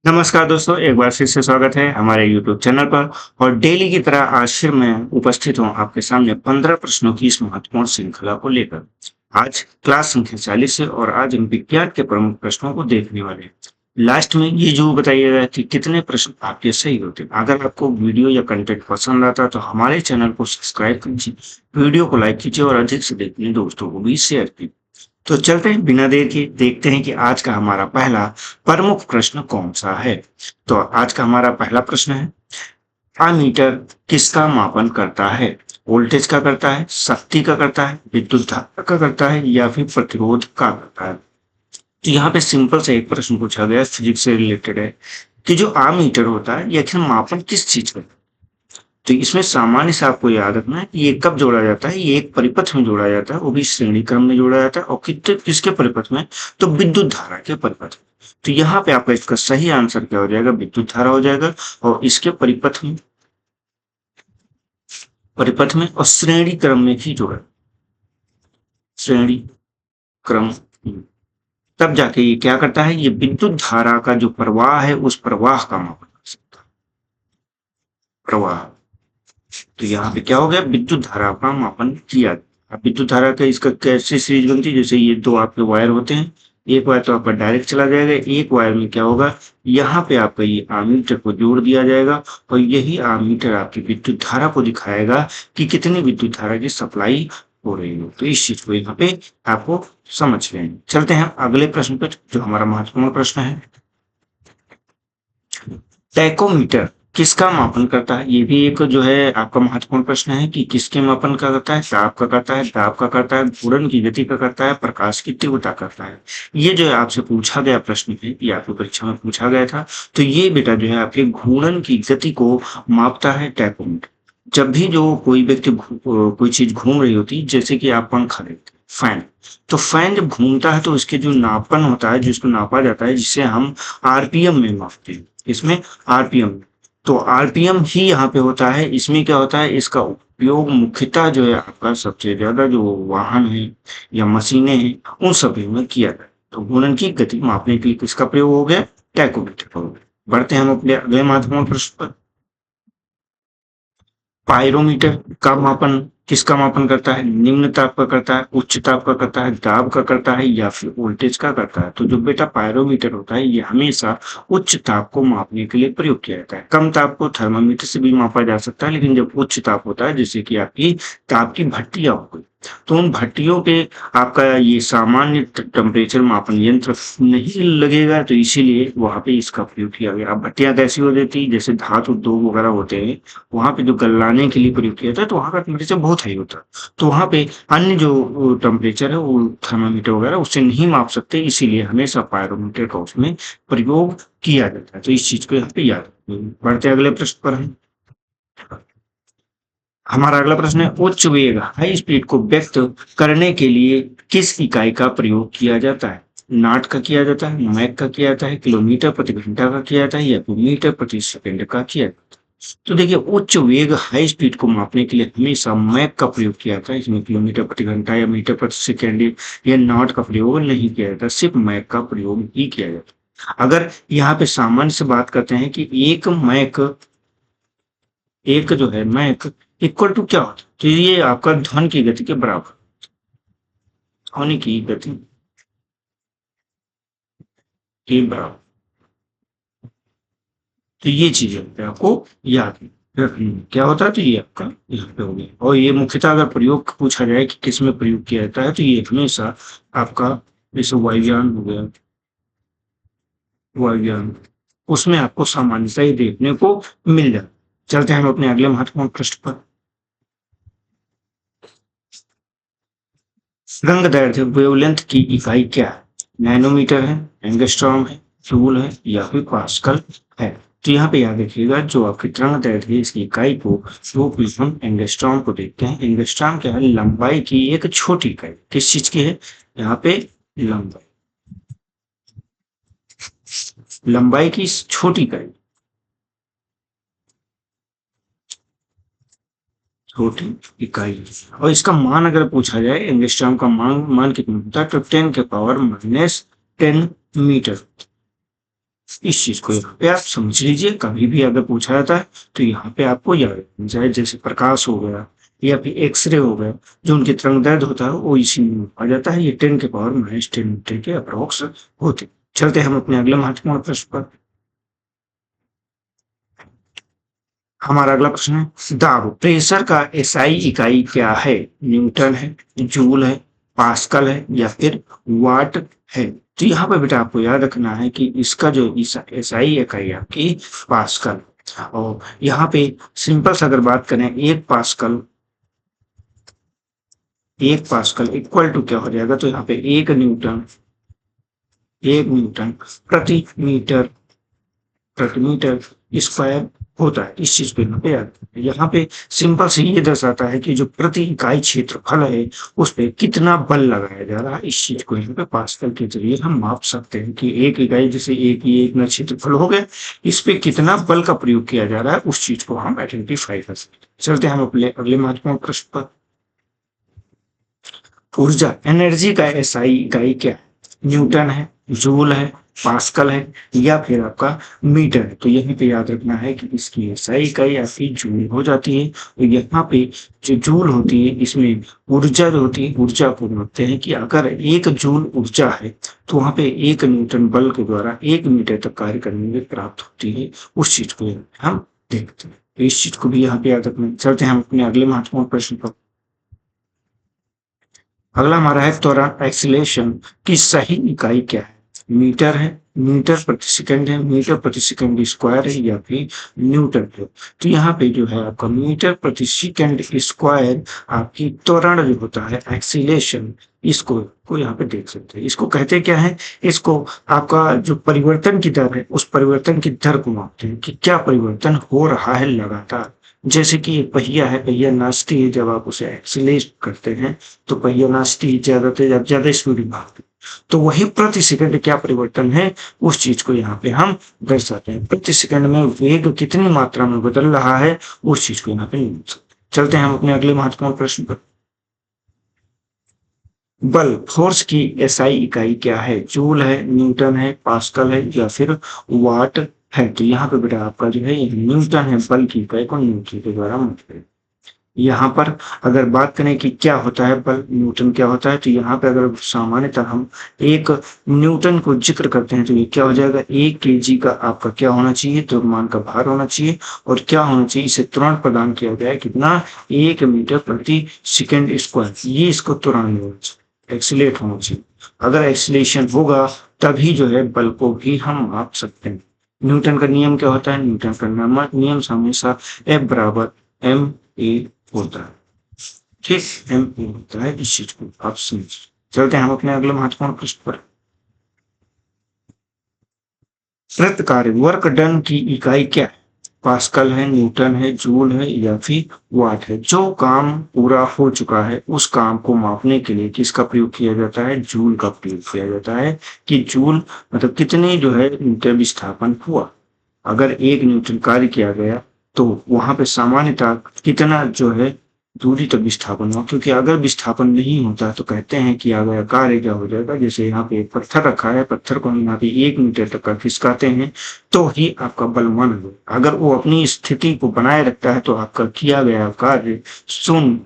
नमस्कार दोस्तों, एक बार फिर से स्वागत है हमारे यूट्यूब चैनल पर। और डेली की तरह आज फिर मैं उपस्थित हूँ आपके सामने 15 प्रश्नों की इस महत्वपूर्ण श्रृंखला को लेकर। आज क्लास संख्या 40 है और आज हम विज्ञान के प्रमुख प्रश्नों को देखने वाले हैं। लास्ट में ये जरूर बताइएगा कि कितने प्रश्न आपके सही होते हैं। अगर आपको वीडियो या कंटेंट पसंद आता है तो हमारे चैनल को सब्सक्राइब कीजिए, वीडियो को लाइक कीजिए और अधिक से अधिक अपने दोस्तों को भी शेयर कीजिए। तो चलते हैं बिना देर के, देखते हैं कि आज का हमारा पहला प्रमुख प्रश्न कौन सा है। तो आज का हमारा पहला प्रश्न है, अमीटर किसका मापन करता है? वोल्टेज का करता है, शक्ति का करता है, विद्युत धारा का करता है या फिर प्रतिरोध का करता है? तो यहाँ पे सिंपल से एक प्रश्न पूछा गया, फिजिक्स से रिलेटेड है कि जो अमीटर होता है ये आखिर मापन किस चीज का? तो इसमें सामान्य से आपको याद रखना है कि ये कब जोड़ा जाता है। ये एक परिपथ में जोड़ा जाता है, वो भी श्रेणी क्रम में जोड़ा जाता है। और किसके परिपथ में? तो विद्युत धारा के परिपथ में। तो यहाँ पे आपका इसका सही आंसर क्या हो जाएगा? विद्युत धारा हो जाएगा। और इसके परिपथ में और श्रेणी क्रम में भी जोड़ा, श्रेणी क्रम में। तब जाके ये क्या करता है, ये विद्युत धारा का जो प्रवाह है उस प्रवाह का मापन कर सकता है। प्रवाह, तो यहाँ पे क्या हो गया, विद्युत धारा का मापन किया। अब विद्युत धारा का इसका कैसे सीरीज बनती है, जैसे ये दो आपके वायर होते हैं, एक वायर तो आपका डायरेक्ट चला जाएगा, एक वायर में क्या होगा, यहाँ पे आपका ये आमीटर को जोड़ दिया जाएगा और यही आमीटर आपकी विद्युत धारा को दिखाएगा कि कितनी विद्युत धारा की सप्लाई हो रही हो। तो इस चीज को यहाँ पे आपको समझ लें। चलते हैं अगले प्रश्न पर, जो हमारा महत्वपूर्ण प्रश्न है, टैकोमीटर किसका मापन करता है? ये भी एक जो है आपका महत्वपूर्ण प्रश्न है कि किसके मापन का करता है। ताप का करता है, दाब का करता है, घूर्णन की गति का करता है, प्रकाश की तीव्रता करता है। ये जो है आपसे पूछा गया प्रश्न है, ये आपकी परीक्षा में पूछा गया था। तो ये बेटा जो है आपके घूर्णन की गति को मापता है टैकोमीटर। जब भी जो कोई व्यक्ति कोई चीज घूम रही होती है, जैसे कि आप पंखा देखते हैं, फैन, तो फैन जब घूमता है तो उसके जो नापन होता है, जिसको नापा जाता है, जिसे हम आरपीएम में मापते हैं। इसमें आरपीएम, तो आरपीएम ही यहाँ पे होता है। इसमें क्या होता है, इसका उपयोग मुख्यतः जो है आपका सबसे ज्यादा जो वाहन है या मशीनें हैं उन सभी में किया जाता है। तो घूर्णन की गति मापने के लिए किसका प्रयोग हो गया? टैकोमीटर का हो गया। बढ़ते हैं हम अपने अगले महत्वपूर्ण प्रश्न पर। पायरोमीटर का मापन किसका मापन करता है? निम्न ताप का करता है, उच्च ताप का करता है, दाब का करता है या फिर वोल्टेज का करता है? तो जो बेटा पायरोमीटर होता है ये हमेशा उच्च ताप को मापने के लिए प्रयोग किया जाता है। कम ताप को थर्मामीटर से भी मापा जा सकता है, लेकिन जब उच्च ताप होता है, जैसे कि आपकी ताप की भट्टियां हो गई, तो उन भट्टियों पे आपका ये सामान्य टेम्परेचर मापन यंत्र नहीं लगेगा, तो इसीलिए वहां पे इसका प्रयोग किया गया। अब भट्टियां कैसी हो जाती है, जैसे धातु उद्योग वगैरह होते हैं, वहां पे जो गलाने के लिए प्रयोग किया जाता है, तो वहां का टेम्परेचर बहुत हाई होता है। तो वहां पे अन्य जो टेम्परेचर है वो थर्मामीटर वगैरह उससे नहीं माप सकते, इसीलिए हमेशा पायरोमीटर का उसमें प्रयोग किया जाता है। तो इस चीज को यहाँ पे याद रखिए। बढ़ते अगले प्रश्न पर हम। हमारा अगला प्रश्न है, उच्च वेग हाई स्पीड को व्यक्त करने के लिए किस इकाई का प्रयोग किया जाता है? नाट का किया जाता है, मैक का किया जाता है, किलोमीटर प्रति घंटा का किया जाता है या फिर मीटर प्रति सेकंड का किया जाता है? तो देखिए, उच्च वेग हाई स्पीड को मापने के लिए हमेशा मैक का प्रयोग किया जाता है। इसमें किलोमीटर प्रति घंटा या मीटर प्रति सेकंड या नॉट का प्रयोग नहीं किया जाता, सिर्फ मैक का प्रयोग ही किया जाता है। अगर यहाँ पे सामान्य से बात करते हैं कि एक मैक, एक जो है मैक इक्वल टू क्या होता है, तो ये आपका ध्वनि की गति के बराबर, ध्वनि की गति के बराबर। तो ये चीजें आपको याद रखनी है। क्या होता है, तो ये आपका यहाँ पे हो गया। और ये मुख्यतः अगर प्रयोग पूछा जाए कि किस में प्रयोग किया जाता है, तो ये हमेशा आपका जैसे वायुयान हो गया, वायुयान, उसमें आपको सामान्यतः ही देखने को मिल जाता है। चलते हैं हम अपने अगले महत्वपूर्ण प्रश्न पर। रंग दैर्ध्य वेवलेंथ की इकाई क्या है? नैनोमीटर है, एंगस्ट्रॉम है, जूल है या फिर पास्कल है? तो यहाँ पे याद रखिएगा, जो आपकी तरंग दैर्ध्य है इसकी इकाई को रूप में हम एंगस्ट्रॉम को देखते हैं। एंगस्ट्रॉम क्या है? लंबाई की एक छोटी इकाई। किस चीज की है? यहाँ पे लंबाई, लंबाई की छोटी इकाई, छोटी इकाई। और इसका मान अगर पूछा जाए, एंगस्ट्रॉम का मान कितना होता है, तो 10 के पावर -10 मीटर। इस चीज को यहाँ पे आप समझ लीजिए, कभी भी अगर पूछा जाता है तो यहाँ पे आपको याद रखना चाहिए। जैसे प्रकाश हो गया या फिर एक्सरे हो गया, जो उनकी तरंगदैर्घ्य होता है वो इसी में आ जाता है। ये 10 के पावर -10 मीटर के अप्रोक्स होते। चलते हम अपने अगले महत्वपूर्ण प्रश्न पर। हमारा अगला प्रश्न है, दाब प्रेशर का एसआई इकाई क्या है? न्यूटन है, जूल है, पास्कल है या फिर वाट है? तो यहाँ पे बेटा आपको याद रखना है कि इसका जो एसआई इकाई आपकी पास्कल। और यहाँ पे सिंपल से अगर बात करें, एक पास्कल इक्वल टू क्या हो जाएगा? तो यहाँ पे एक न्यूटन प्रति मीटर स्क्वायर होता है। इस चीज को यहाँ पे याद रखना है। यहाँ पे सिंपल से ये दर्शाता है कि जो प्रति इकाई क्षेत्रफल है उस पे कितना बल लगाया जा रहा है। इस चीज को यहाँ पे पास्कल के जरिए हम माप सकते हैं कि एक इकाई, जैसे एक ना क्षेत्रफल हो गया, इस पे कितना बल का प्रयोग किया जा रहा है, उस चीज को हम आइडेंटिफाई कर सकते हैं। चलते हैं हम अपने अगले महत्वपूर्ण प्रश्न पर। ऊर्जा एनर्जी का एसआई इकाई क्या है? न्यूटन है, जूल है, पास्कल है या फिर आपका मीटर है? तो यहीं पे याद रखना है कि इसकी एसआई इकाई आपकी जूल हो जाती है। और यहाँ पे जो जूल होती है, इसमें ऊर्जा जो होती है, ऊर्जा को मापते हैं कि अगर 1 जूल ऊर्जा है तो वहां पे 1 न्यूटन बल के द्वारा 1 मीटर तक कार्य करने में प्राप्त होती है। उस चीज को हम देखते हैं, तो इस चीज को भी यहाँ पे याद रखना है। चलते हैं हम अपने अगले महत्वपूर्ण प्रश्न पर। अगला हमारा है त्वरण एक्सीलरेशन की सही इकाई क्या है? मीटर है, मीटर प्रति सेकंड है, मीटर प्रति सेकंड स्क्वायर है या फिर न्यूटन है? तो यहाँ पे जो है आपका मीटर प्रति सेकंड स्क्वायर आपकी त्वरण जो होता है एक्सीलरेशन, इसको यहाँ पे देख सकते हैं। इसको कहते क्या है? इसको आपका जो परिवर्तन की दर है, उस परिवर्तन की दर को मापते हैं कि क्या परिवर्तन हो रहा है लगातार। जैसे कि एक पहिया है, पहिया नाचती है, जब आप उसे एक्सीलरेट करते हैं तो पहिया नाचती है, ज्यादा स्पीड में भागती है। तो वही प्रति सेकंड क्या परिवर्तन है, उस चीज को यहाँ पे हम दर्शाते हैं। प्रति सेकंड में वेग कितनी मात्रा में बदल रहा है, उस चीज को यहाँ पे नहीं सकते। चलते हैं हम अपने अगले महत्वपूर्ण प्रश्न पर। बल फोर्स की एसआई इकाई क्या है? जूल है, न्यूटन है, पास्कल है या फिर वाट है? तो यहाँ पे बेटा आपका जो है न्यूटन है। बल की इकाई को न्यूटन के द्वारा मापते हैं। यहाँ पर अगर बात करें कि क्या होता है बल, न्यूटन क्या होता है, तो यहाँ पे अगर सामान्यतः हम एक न्यूटन को जिक्र करते हैं तो ये क्या हो जाएगा? 1 केजी का आपका क्या होना चाहिए? द्रव्यमान का भार होना चाहिए। और क्या होना चाहिए? इसे त्वरण प्रदान किया गया है कितना? 1 मीटर प्रति सेकंड स्क्वायर। ये इसको त्वरण होना चाहिए, एक्सीलेट होना चाहिए। अगर एक्सीलेशन होगा तभी जो है बल को भी हम माप सकते हैं। न्यूटन का नियम क्या होता है? न्यूटन का नियम हमेशा F बराबर ma होता है। ठीक, ma होता है। इस चीज को आप समझ। चलते हैं हम अपने अगले महत्वपूर्ण प्रश्न पर। कृत कार्य वर्क डन की इकाई क्या है? पास्कल है, न्यूटन है, जूल है या फिर वाट है? जो काम पूरा हो चुका है उस काम को मापने के लिए किसका प्रयोग किया जाता है? जूल का प्रयोग किया जाता है। कि जूल मतलब कितने जो है मीटर विस्थापन हुआ। अगर 1 न्यूटन कार्य किया गया तो वहां पे सामान्यतः कितना जो है दूरी तक विस्थापन हुआ। क्योंकि अगर विस्थापन नहीं होता तो कहते हैं कि अगर कार्य क्या हो जाएगा, जैसे यहाँ पे एक पत्थर रखा है, पत्थर को हम यहाँ पे 1 मीटर तक का खिसकाते हैं तो ही आपका बल मान लो। अगर वो अपनी स्थिति को बनाए रखता है तो आपका किया गया कार्य शून्य।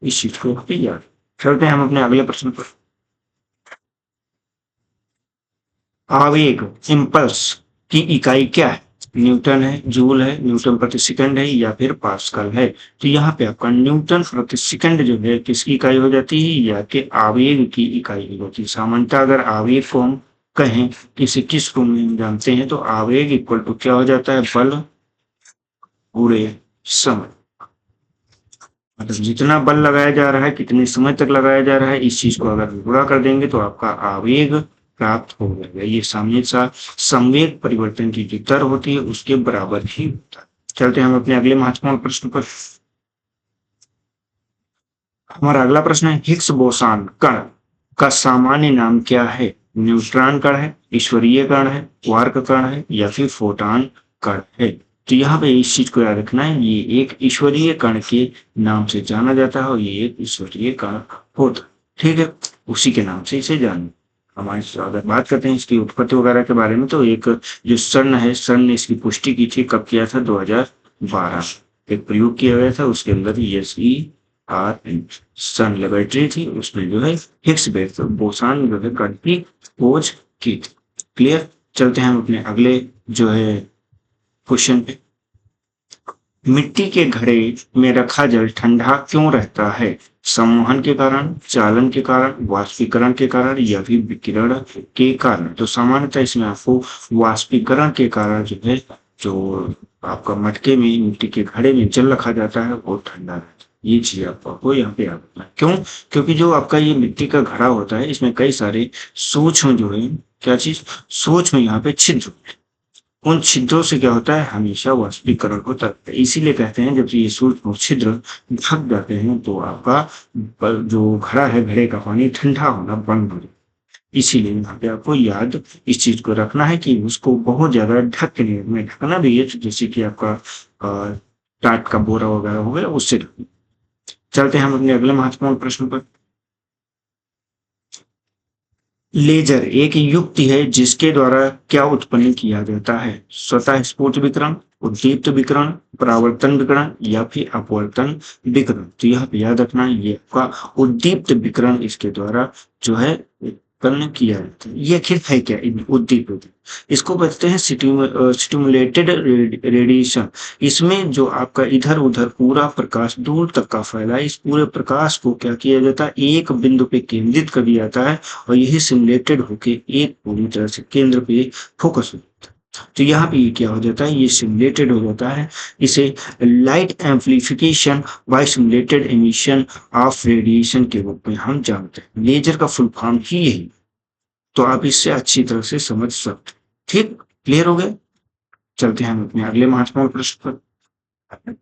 इस चीज को यहाँ पे याद। चलते हैं हम अपने अगले प्रश्न पर। आवेग इम्पल्स की इकाई क्या है? न्यूटन है, जूल है, न्यूटन प्रति सेकंड है या फिर पास्कल है? तो यहाँ पे आपका न्यूटन प्रति सेकंड जो है किसकी इकाई हो जाती है? या कि आवेग की इकाई होती है। सामान्यतः अगर आवेग को हम कहें किसी किस रूप में हम जानते हैं तो आवेग इक्वल टू क्या हो जाता है? बल पूरे समय। मतलब जितना बल लगाया जा रहा है, कितने समय तक लगाया जा रहा है, इस चीज को अगर गुणा कर देंगे तो आपका आवेग प्राप्त हो जाएगा। ये सामने संवेग परिवर्तन की जो दर होती है उसके बराबर ही होता है। चलते हैं हम अपने अगले महत्वपूर्ण प्रश्न पर। हमारा अगला प्रश्न है, हिग्स बोसान कण का सामान्य नाम क्या है? न्यूट्रॉन कण है, ईश्वरीय कण है, क्वार्क कण है या फिर फोटॉन कण है? तो यहाँ पे इस चीज को याद रखना है, ये एक ईश्वरीय कण के नाम से जाना जाता है और ये एक ईश्वरीय कण होता है। ठीक है, उसी के नाम से इसे जानिए। अगर बात करते हैं इसकी उत्पत्ति वगैरह के बारे में, तो एक जो सन है, सन ने इसकी पुष्टि की थी, कब किया था? 2012 एक प्रयोग किया गया था, उसके अंदर SERN सन लेबोरेटरी थी, उसमें जो है हिग्स बोसान जो है कण की खोज की थी। क्लियर। चलते हैं हम अपने अगले जो है क्वेश्चन पे। मिट्टी के घड़े में रखा जल ठंडा क्यों रहता है? संवहन के कारण, चालन के कारण, वाष्पीकरण के कारण या फिर विकिरण के कारण? तो सामान्यतः इसमें आपको वाष्पीकरण के कारण जो है, जो आपका मटके में, मिट्टी के घड़े में जल रखा जाता है वो ठंडा रहता है। ये चीज आपको यहाँ पे याद रखना है। क्यों? क्योंकि जो आपका ये मिट्टी का घड़ा होता है, इसमें कई सारे सूक्ष्म जो है, क्या चीज, सूक्ष्म यहाँ पे छिद्र, उन छिद्रों से क्या होता है? हमेशा वाष्पीकरण होता है। इसीलिए कहते हैं जब ये सूक्ष्म छिद्र ढक जाते हैं तो आपका जो घड़ा है, घड़े का पानी ठंडा होना बंद हो जाता है। इसीलिए यहाँ पे आपको याद इस चीज को रखना है कि उसको बहुत ज्यादा ढकने में ढकना भी है, जैसे कि आपका टाट का बोरा वगैरह हो गया, उससे ढकना। चलते हैं हम अपने अगले महत्वपूर्ण प्रश्न पर। लेजर एक युक्ति है जिसके द्वारा क्या उत्पन्न किया जाता है? स्वतः स्फुट विकिरण, उद्दीप्त विकिरण, परावर्तन विकिरण या फिर अपवर्तन विकिरण? तो यहाँ पे याद रखना, ये आपका उद्दीप्त विकिरण इसके द्वारा जो है उत्पन्न किया जाता है। ये आखिर है क्या उद्दीप्त विकिरण? इसको कहते हैं स्टिमुलेटेड रेडिएशन। इसमें जो आपका इधर उधर पूरा प्रकाश दूर तक का फैला, इस पूरे प्रकाश को क्या किया जाता है? एक बिंदु पे केंद्रित कर दिया जाता है और यही सिमुलेटेड होके एक पूरी तरह से केंद्र पे फोकस हो जाता है। तो यहाँ पे ये क्या हो जाता है? ये सिमुलेटेड हो जाता है। इसे light amplification by simulated emission of radiation के रूप में हम जानते हैं। लेजर का फुल फॉर्म ही यही, तो आप इससे अच्छी तरह से समझ सकते। ठीक, क्लियर हो गया। चलते हैं हम अपने अगले महत्वपूर्ण प्रश्न पर।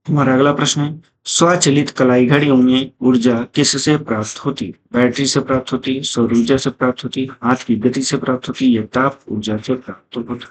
हमारा अगला प्रश्न है, स्वचालित कलाई घड़ियों में ऊर्जा किससे प्राप्त होती? बैटरी से प्राप्त होती, सौर ऊर्जा से प्राप्त होती, हाथ की गति से प्राप्त होती या ताप ऊर्जा से प्राप्त होती?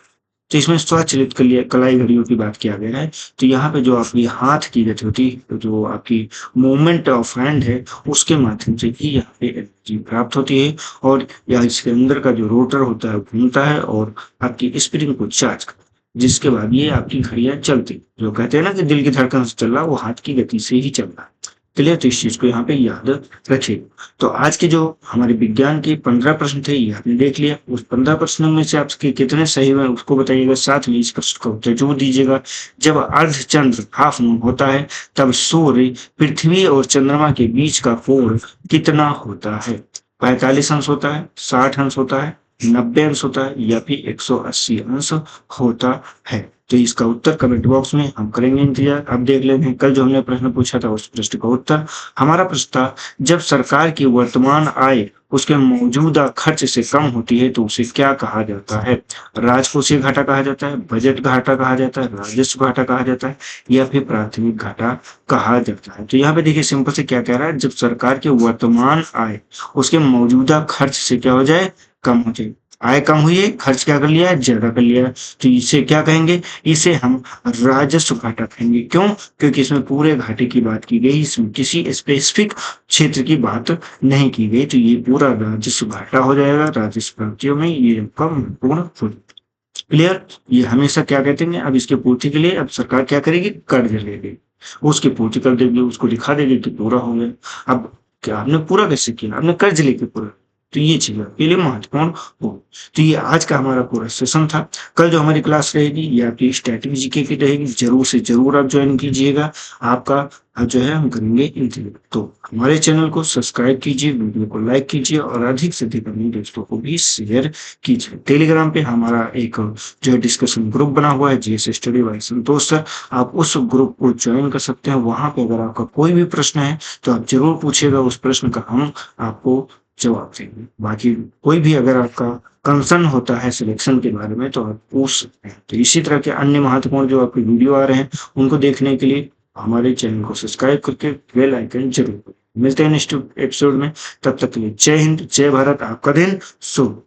तो इसमें स्वचालित कलाई घड़ियों की बात किया गया है। तो यहाँ पे जो आपकी हाथ की गति होती है, जो आपकी मूवमेंट ऑफ हैंड है, उसके माध्यम से ही यहाँ पे एनर्जी प्राप्त होती है और यह इसके अंदर का जो रोटर होता है घूमता है और आपकी स्प्रिंग को चार्ज करता है, जिसके बाद ये आपकी घड़ियां चलती। जो कहते हैं ना कि दिल की धड़कन से चल रहा, वो हाथ की गति से ही चल रहा है। क्लियर। तो इस चीज को यहाँ पे याद रखिए। तो आज के जो हमारे विज्ञान के 15 प्रश्न थे, ये आपने देख लिया। उस 15 प्रश्नों में से आपके कितने सही हुए उसको बताइएगा, साथ में इस प्रश्न का उत्तर जरूर दीजिएगा। जब अर्धचंद्र हाफ मून होता है तब सूर्य, पृथ्वी और चंद्रमा के बीच का कोण कितना होता है? 45 अंश होता है, 60 अंश होता है, 90 अंश होता है या फिर 180 अंश होता है? तो इसका उत्तर कमेंट बॉक्स में हम करेंगे इंतजार। अब देख लेते हैं कल जो हमने प्रश्न पूछा था उस प्रश्न का उत्तर। हमारा प्रश्न था, जब सरकार की वर्तमान आय उसके मौजूदा खर्च से कम होती है तो उसे क्या कहा जाता है? राजकोषीय घाटा कहा जाता है, बजट घाटा कहा जाता है, राजस्व घाटा कहा जाता है या फिर प्राथमिक घाटा कहा जाता है? तो यहाँ पे देखिए सिंपल से क्या कह रहा है, जब सरकार की वर्तमान आय उसके मौजूदा खर्च से क्या हो जाए? कम हो जाए। आय कम हुई है, खर्च क्या कर लिया है? ज्यादा कर लिया है। तो इसे क्या कहेंगे? इसे हम राजस्व घाटा कहेंगे। क्यों? क्योंकि इसमें पूरे घाटे की बात की गई, इसमें किसी स्पेसिफिक क्षेत्र की बात नहीं की गई। तो ये पूरा राजस्व घाटा हो जाएगा। राजस्व प्राप्तियों में ये कम पूर्ण हो। क्लियर। ये हमेशा क्या कहते हैं, अब इसके पूर्ति के लिए अब सरकार क्या करेगी? कर्ज लेगी, उसकी पूर्ति कर देगी, उसको दिखा देगी कि पूरा हो गया। अब क्या आपने पूरा कैसे किया? आपने कर्ज लेके पूरा। तो ये चीज आपके लिए महत्वपूर्ण हो। तो ये आज का हमारा पूरा सेशन था। कल जो हमारी क्लास रहेगी ये आपकी स्टैटिक जीके की रहेगी, जरूर से जरूर आप ज्वाइन कीजिएगा। आपका जो है हम करेंगे इंटरव्यू। तो हमारे चैनल को सब्सक्राइब कीजिए, वीडियो को लाइक कीजिए और अधिक से अधिक अपने दोस्तों को भी शेयर कीजिए। टेलीग्राम पे हमारा एक जो है डिस्कशन ग्रुप बना हुआ है, जीएस स्टडी बाय संतोष सर, आप उस ग्रुप को ज्वाइन कर सकते हैं। वहां पे अगर आपका कोई भी प्रश्न है तो आप जरूर पूछिएगा, उस प्रश्न का हम आपको जवाब देंगे। बाकी कोई भी अगर आपका कंसर्न होता है सिलेक्शन के बारे में तो आप पूछ सकते हैं। तो इसी तरह के अन्य महत्वपूर्ण जो आपके वीडियो आ रहे हैं उनको देखने के लिए हमारे चैनल को सब्सक्राइब करके बेल आइकन जरूर करें। मिलते हैं नेक्स्ट एपिसोड में, तब तक के लिए जय हिंद, जय भारत, आपका दिन शुभ।